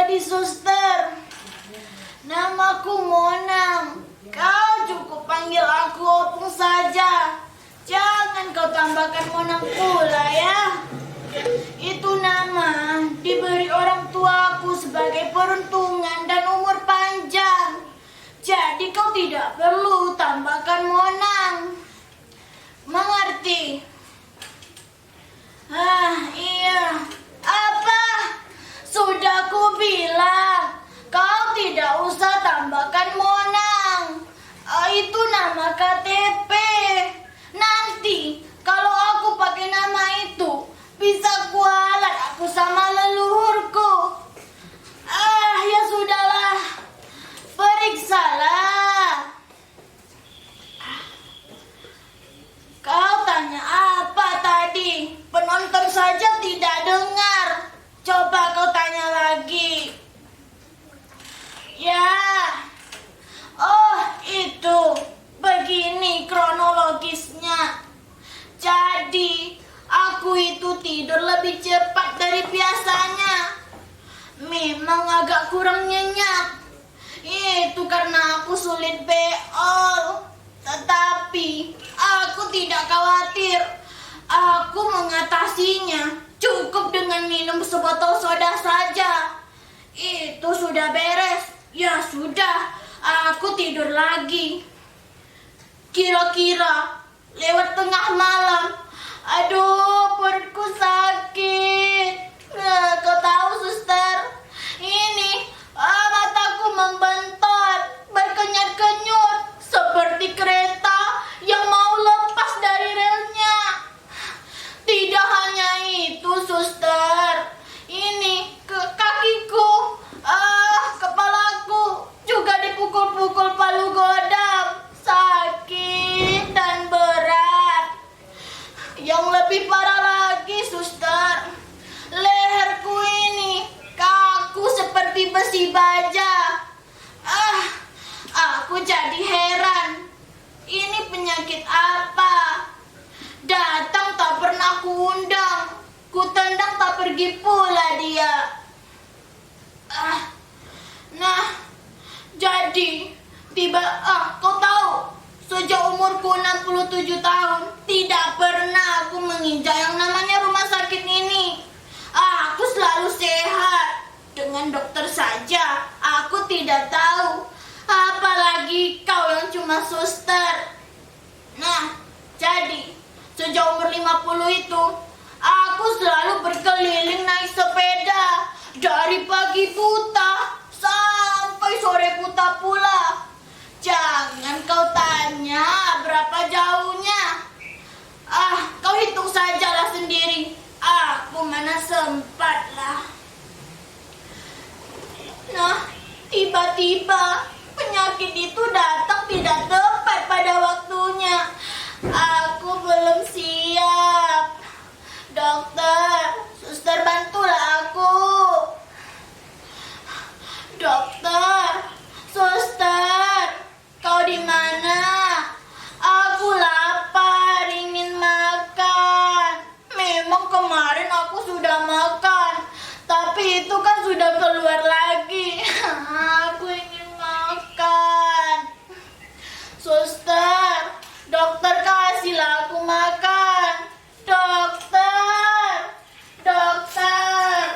jadi suster. Namaku Monang. Kau cukup panggil aku Opung saja. Jangan kau tambahkan Monang pula ya. Itu nama diberi orang tuaku sebagai peruntungan dan umur panjang. Jadi kau tidak perlu tambahkan Monang. Mengerti? Iya. Apa? Sudah ku bilang, kau tidak usah tambahkan Monang. Itu nama KTP. Nanti kalau aku pakai nama itu, bisa kualat aku sama leluhurku. Ya sudahlah. Periksalah. Kau tanya apa tadi? Penonton saja tidak dengar. Coba kau tanya lagi. Ya. Oh, itu. Begini kronologisnya. Jadi, aku itu tidur lebih cepat dari biasanya. Memang agak kurang nyenyak. Itu karena aku sulit beol. Tetapi, aku tidak khawatir. Aku mengatasinya cukup dengan minum sebotol soda saja. Itu sudah beres. Ya sudah, aku tidur lagi. Kira-kira lewat tengah malam. Aduh, perutku sakit. Kau tahu, suster, ini mataku membentot, berkenyut-kenyut seperti kereta yang mau lepas dari relnya. Tidak hanya itu, suster. Ini kakiku, kepalaku juga dipukul-pukul palu godam. Sakit dan berat. Yang lebih parah lagi, suster, leherku ini kaku seperti besi baja. Aku jadi heran. Ini penyakit apa? Datang tak pernah kuundang, kutendang tak pergi pula dia. Nah, jadi kau tahu, sejak umurku 67 tahun, tidak pernah aku menginjak yang namanya rumah sakit ini. Aku selalu sehat. Dengan dokter saja, aku tidak tahu. Apalagi kau yang cuma suster. Nah, jadi sejak umur 50 itu, aku selalu berkeliling naik sepeda. Dari pagi buta sampai sore buta pula. Jangan kau tanya berapa jauhnya. Kau hitung sajalah sendiri. Aku mana sempat lah. Nah, tiba-tiba penyakit itu datang tidak tepat pada waktunya. Aku belum siap. Dokter, suster bantulah aku. Dokter, suster, kau di mana? Aku lapar, ingin makan. Memang kemarin aku sudah makan, tapi itu kan sudah keluar lagi. Aku ingin makan. Suster, dokter kasihlah aku makan. Dokter, dokter.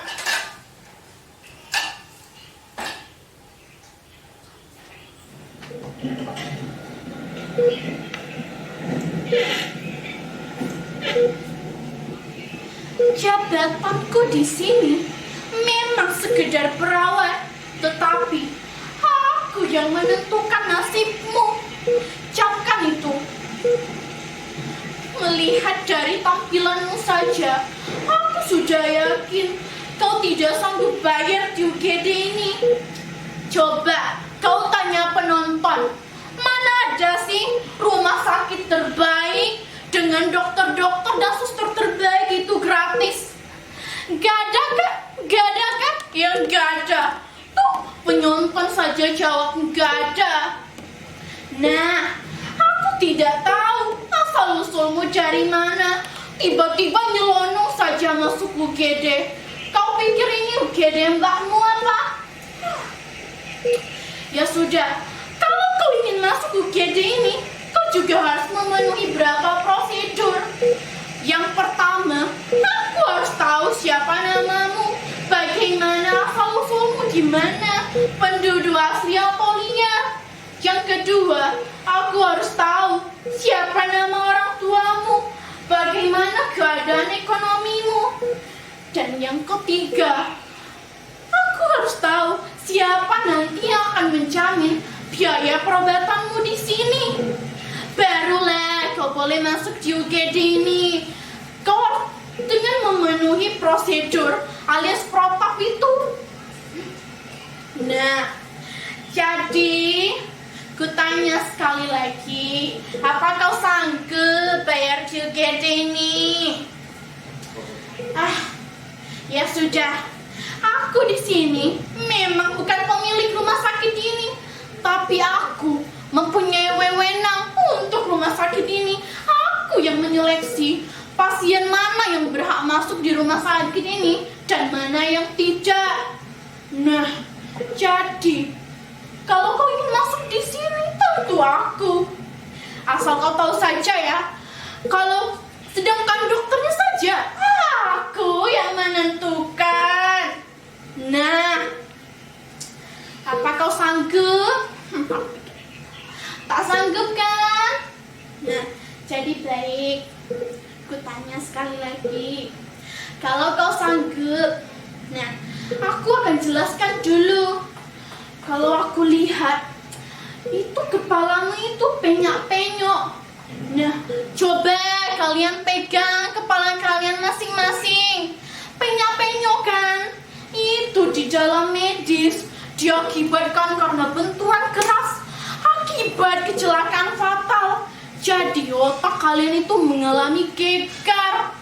Jabatanku di sini memang sekedar perawat, tetapi aku yang menentukan nasibmu. Camkan itu. Melihat dari tampilanmu saja, aku sudah yakin kau tidak sanggup bayar di UGD ini. Coba kau tanya penonton, mana ada sih rumah sakit terbaik dengan dokter-dokter dan suster terbaik itu gratis? Gak ada kan? Gak ada kan? Ya gak ada. Tuh penonton saja jawab gak ada. Nah, aku tidak tahu asal-usulmu dari mana. Tiba-tiba nyelonong saja masuk UGD. Kau pikir ini UGD mbakmu apa? Ya sudah, kalau kau ingin masuk UGD ini, kau juga harus memenuhi beberapa prosedur. Yang pertama, aku harus tahu siapa namamu, bagaimana asal-usulmu di mana, penduduk asli atau liar. Yang kedua, aku harus tahu siapa nama orang tuamu, bagaimana keadaan ekonomimu. Dan yang ketiga, aku harus tahu siapa nanti yang akan menjamin biaya perobatanmu di sini. Barulah kau boleh masuk di UGD ini. Kau dengan memenuhi prosedur alias protap itu. Nah, jadi kutanya sekali lagi, apa kau sanggup bayar di UGD ini? Ya sudah. Aku di sini memang bukan pemilik rumah sakit ini, tapi aku mempunyai wewenang untuk rumah sakit ini. Aku yang menyeleksi pasien mana yang berhak masuk di rumah sakit ini dan mana yang tidak. Nah, jadi kalau kau ingin masuk di sini, tentu aku. Asal kau tahu saja ya, kalau sedangkan dokternya saja, aku yang menentukan. Nah, apa kau sanggup? Tak sanggup kan? Nah, jadi baik. Ku tanya sekali lagi. Kalau kau sanggup, nah, aku akan jelaskan dulu. Kalau aku lihat, itu kepalamu itu penyok-penyok. Nah, coba kalian pegang kepala kalian masing-masing. Penyok-penyok kan? Itu di dalam medis diakibatkan karena benturan keras akibat kecelakaan fatal. Jadi otak kalian itu mengalami gegar.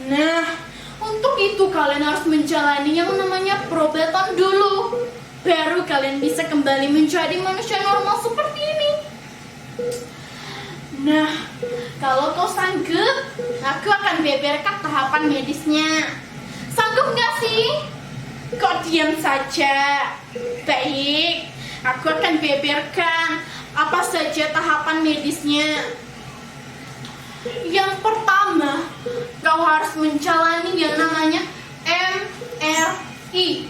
Nah, untuk itu kalian harus menjalani yang namanya perobatan dulu. Baru kalian bisa kembali menjadi manusia normal seperti ini. Nah, kalau kau sanggup, aku akan beberkan tahapan medisnya. Sanggup gak sih? Kok diam saja? Baik, aku akan beberkan apa saja tahapan medisnya. Yang pertama, kau harus menjalani yang namanya MRI,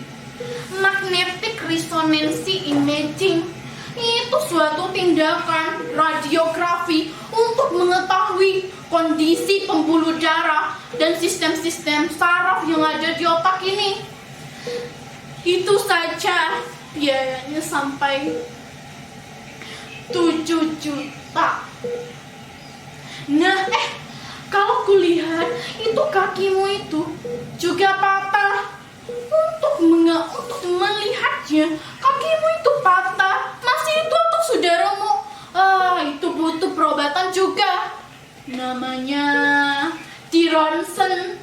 Magnetic Resonance Imaging. Itu suatu tindakan radiografi untuk mengetahui kondisi pembuluh darah dan sistem-sistem saraf yang ada di otak ini. Itu saja biayanya sampai 7 juta. Nah, kalau kulihat itu kakimu itu juga patah. Untuk melihatnya, kakimu itu patah. Masih itu untuk saudaramu. Itu butuh perobatan juga. Namanya Ronsen.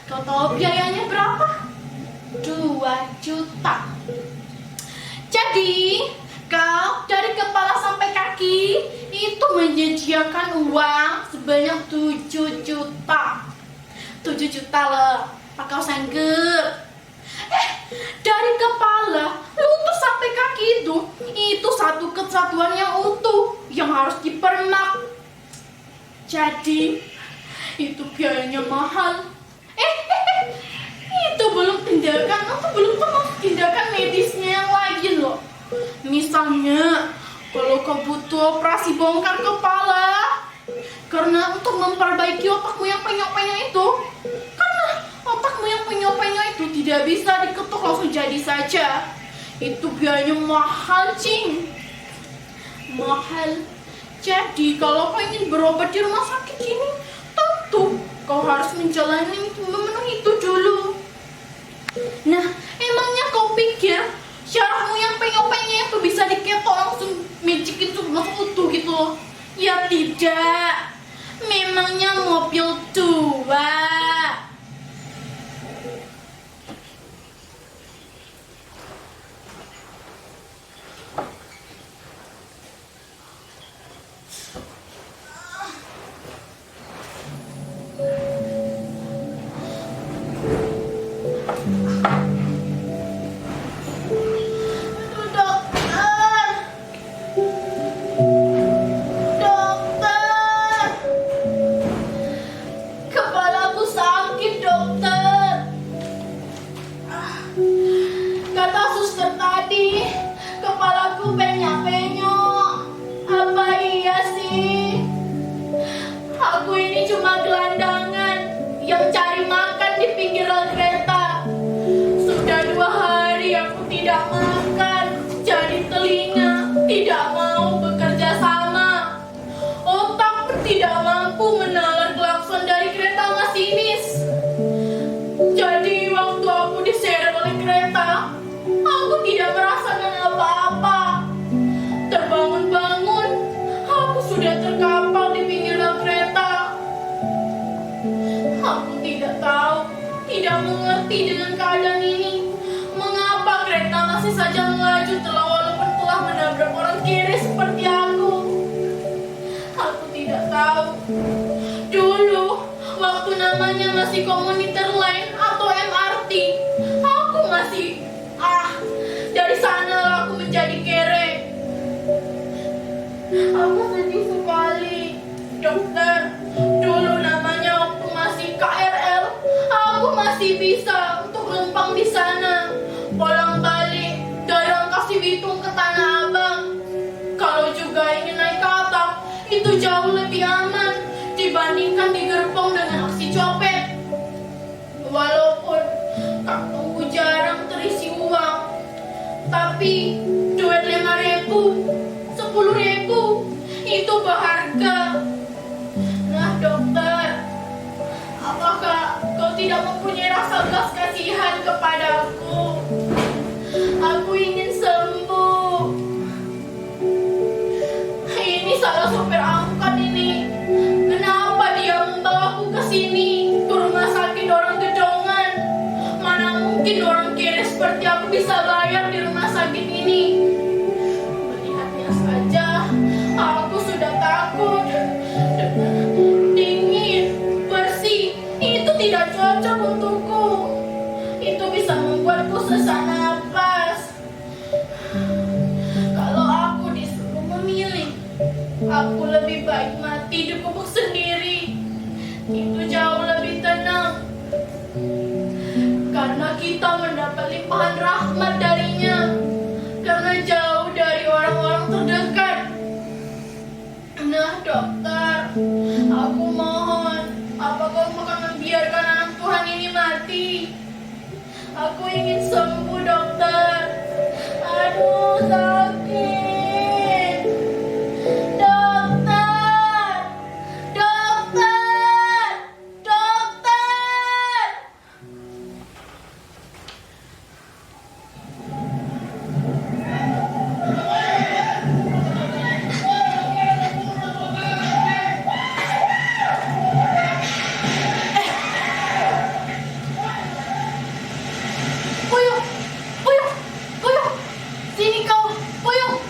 Kau tahu biayanya berapa? 2 juta. Jadi, kau dari kepala sampai kaki itu menyediakan uang sebanyak 7 juta. 7 juta loh. Apa kau sanggup? Dari kepala lutut sampai kaki itu satu kesatuan yang utuh yang harus dipermak. Jadi itu biayanya mahal. Itu belum termasuk tindakan medisnya yang lain loh. Misalnya kalau kau butuh operasi bongkar kepala karena untuk memperbaiki otakmu yang penyok-penyok itu, karena otakmu yang penyok-penyok itu tidak bisa diketuk langsung jadi saja. Itu biayanya mahal, Cing. Mahal. Jadi kalau kau ingin berobat di rumah sakit ini, tentu kau harus memenuhi itu dulu. Nah, emangnya kau pikir syarafmu yang penyok-penyok itu bisa diketok langsung magic itu langsung utuh gitu loh? Ya tidak. Memangnya mobil tua. mengerti dengan keadaan ini. Mengapa kereta masih saja melaju walaupun telah menabrak orang kiri seperti aku? Aku tidak tahu. Dulu, waktu namanya masih komuter lain atau MRT, aku masih dari sana aku menjadi kere. Aku sedih sekali, dokter. Dulu namanya waktu masih KRL, aku masih bisa untuk numpang di sana, pulang balik dari Rangkas Bitung ke Tanah Abang. Kalau juga ingin naik ke atap, itu jauh lebih aman dibandingkan di gerbong dengan aksi copet. Walaupun kantongku jarang terisi uang, tapi duit 5.000, 10.000 itu berharga. Nah dokter, apakah kau tidak mempunyai rasa belas kasihan kepadaku? Aku ingin sembuh. Ini salah sopir angkot ini. Kenapa dia membawaku ke sini, ke rumah sakit orang gedongan? Mana mungkin orang kiri seperti aku bisa bayar di rumah sakit ini? Melihatnya saja, aku sudah takut. Dingin, bersih, itu tidak cocok untukku. Itu bisa membuatku sesak napas. Kalau aku disuruh memilih, aku lebih baik mati di gubuk sendiri. Itu jauh lebih tenang. Karena kita mendapat limpahan rahmat darinya. Karena jauh dari orang-orang terdekat. Nah dokter, aku mohon, apa kau akan membiarkan anak Tuhan ini mati? Aku ingin sembuh dokter. Aduh sakit. Dokter, dokter, dokter. Puyuh, puyuh, puyuh. Sini kau, puyuh.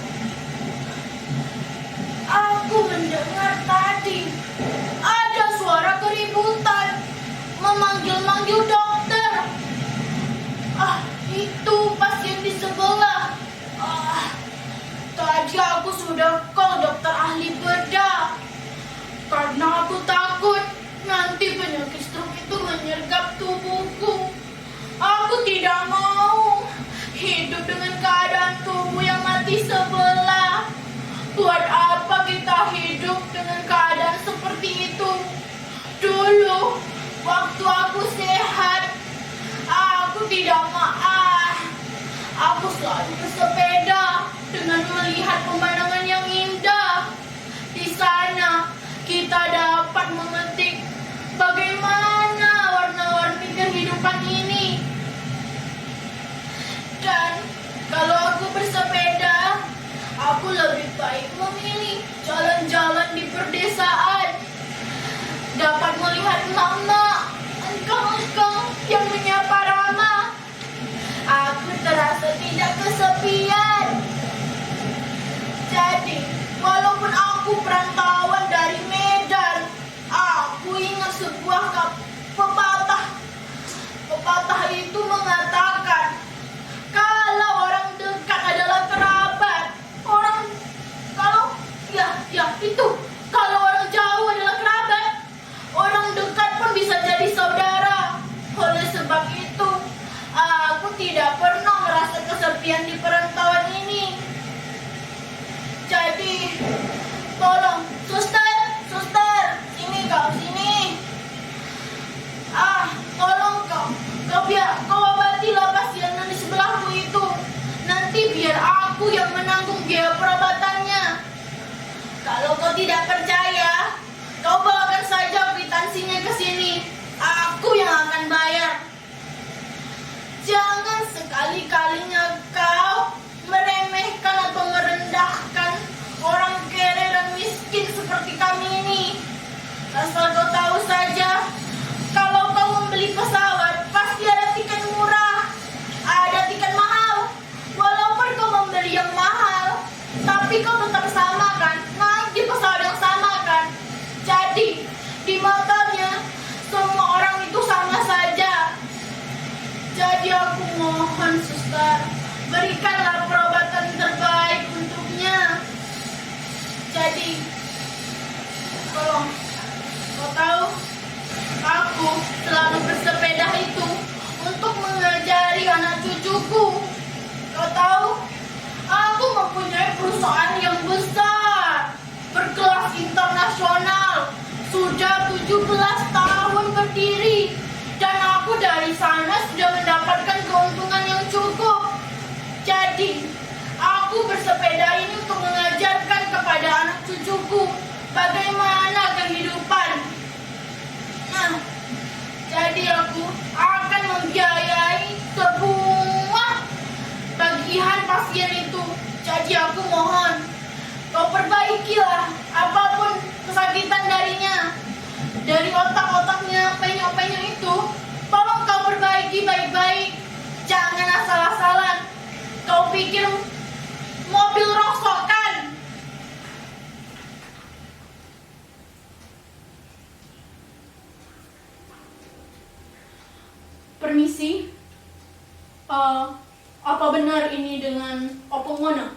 Aku mendengar tadi ada suara keributan, memanggil-manggil dokter. Itu pasien di sebelah. Tadi aku sudah call dokter ahli bedah. Karena aku takut nanti penyakit stroke itu menyergap tubuhku. Aku tidak mau hidup dengan keadaan tubuh yang mati sebelah. Buat apa kita hidup dengan keadaan seperti itu? Dulu, waktu aku sehat, aku tidak aku selalu bersepeda dengan melihat pemandangan yang indah. Di sana, kita dapat memetik bagaimana warna-warni kehidupan ini. Dan kalau aku bersepeda, aku lebih baik memilih jalan-jalan di perdesaan. Dapat melihat mama, engkau-engkau yang menyapa ramah. Aku terasa tidak kesepian. Jadi, walaupun aku perantauan dari Medan, aku ingat sebuah pepatah. Pepatah itu mengatakan, kalau orang dekat adalah kerabat, kalau orang jauh adalah kerabat, orang dekat pun bisa jadi saudara. Oleh sebab itu, aku tidak pernah merasa kesepian di perantauan ini. Jadi, tolong, suster, mohon suster, berikanlah perobatan terbaik untuknya. Jadi, tolong, kau tahu, aku selalu bersepeda itu untuk mengajari anak cucuku. Kau tahu, aku mempunyai perusahaan yang besar, berkelas internasional, sudah 17 tahun berdiri, dan aku dari sana sudah mendapatkan keuntungan yang cukup. Jadi, aku bersepeda ini untuk mengajarkan kepada anak cucuku bagaimana kehidupan. Nah, jadi aku akan membiayai sebuah bagian pasien itu. Jadi aku mohon, kau perbaikilah apapun kesakitan darinya. Dari otak-otaknya, penyok-penyok itu, tolong kau perbaiki baik-baik. Jangan asal-asalan. Kau pikir mobil rongsokan? Permisi, apa benar ini dengan Opung Mona?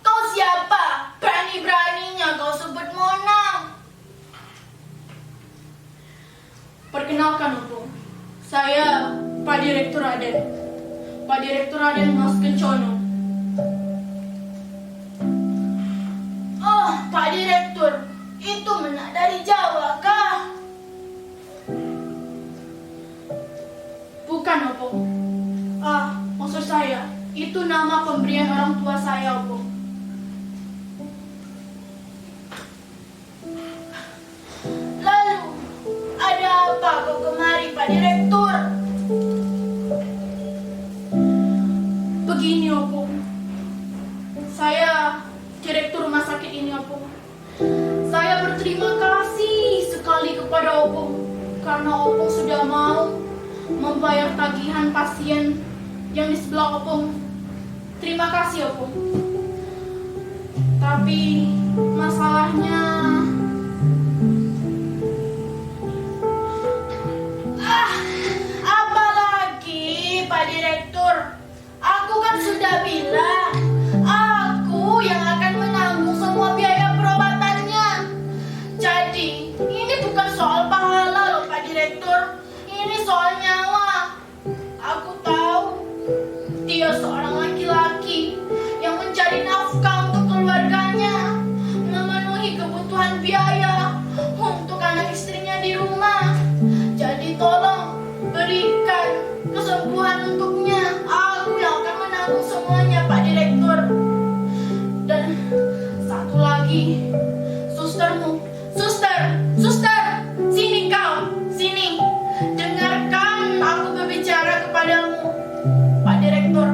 Kau siapa? Berani-beraninya kau sebut Mona. Perkenalkan, Opung. Saya Pak Direktur Raden. Pak Direktur Raden Mas Kencono. Oh, Pak Direktur, itu menak dari Jawa kah? Bukan, Opung. Maksud saya, itu nama pemberian orang tua saya, Opung. Lalu, ada apa kau kemari, Pak Direktur? Begini, Opung. Saya Direktur rumah sakit ini, Opung. Saya berterima kasih sekali kepada Opung karena Opung sudah mau membayar tagihan pasien yang di sebelah Opung. Terima kasih, Opung. Tapi masalahnya, apalagi Pak Direktur, aku kan sudah bilang aku yang akan menanggung semua biaya perobatannya. Jadi ini bukan soal pahala loh, Pak Direktur. Ini soal nyawa. Aku tahu dia seorang laki-laki yang mencari nafkah untuk keluarganya, memenuhi kebutuhan biaya untuk anak istrinya di rumah. Jadi tolong berikan kesembuhan untuknya. Aku yang akan menanggung semuanya, Pak Direktur. Dan satu lagi, sustermu. Suster, sini kau, sini. Dengarkan aku berbicara kepadamu, Pak Direktur.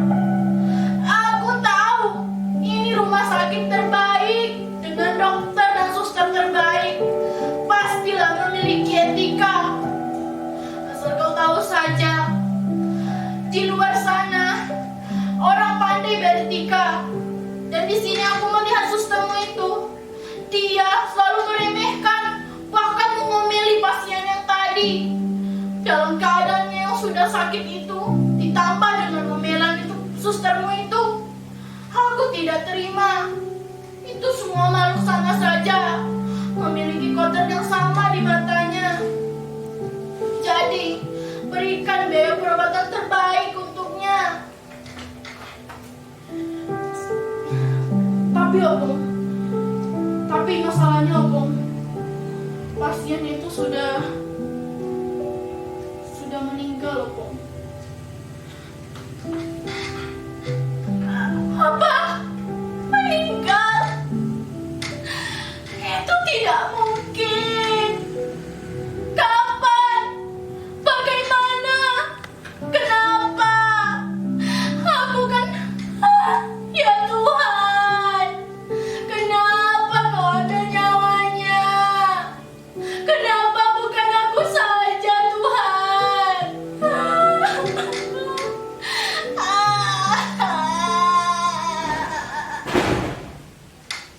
Aku tahu ini rumah sakit terbaik dengan dokter dan suster terbaik. Pastilah memiliki etika. Asal kau tahu saja, di luar sana orang pandai beretika. Dan di sini aku melihat sustermu itu, dia selalu meremehkan, bahkan mengomeli pasien yang tadi. Dalam keadaannya yang sudah sakit itu, ditambah dengan omelan itu sustermu itu, aku tidak terima. Itu semua makhluk sama saja, memiliki kodrat yang sama di matanya. Jadi, berikan biaya perawatan terbaik untuknya. Tapi masalahnya, Opung, pasien itu sudah meninggal, Opung.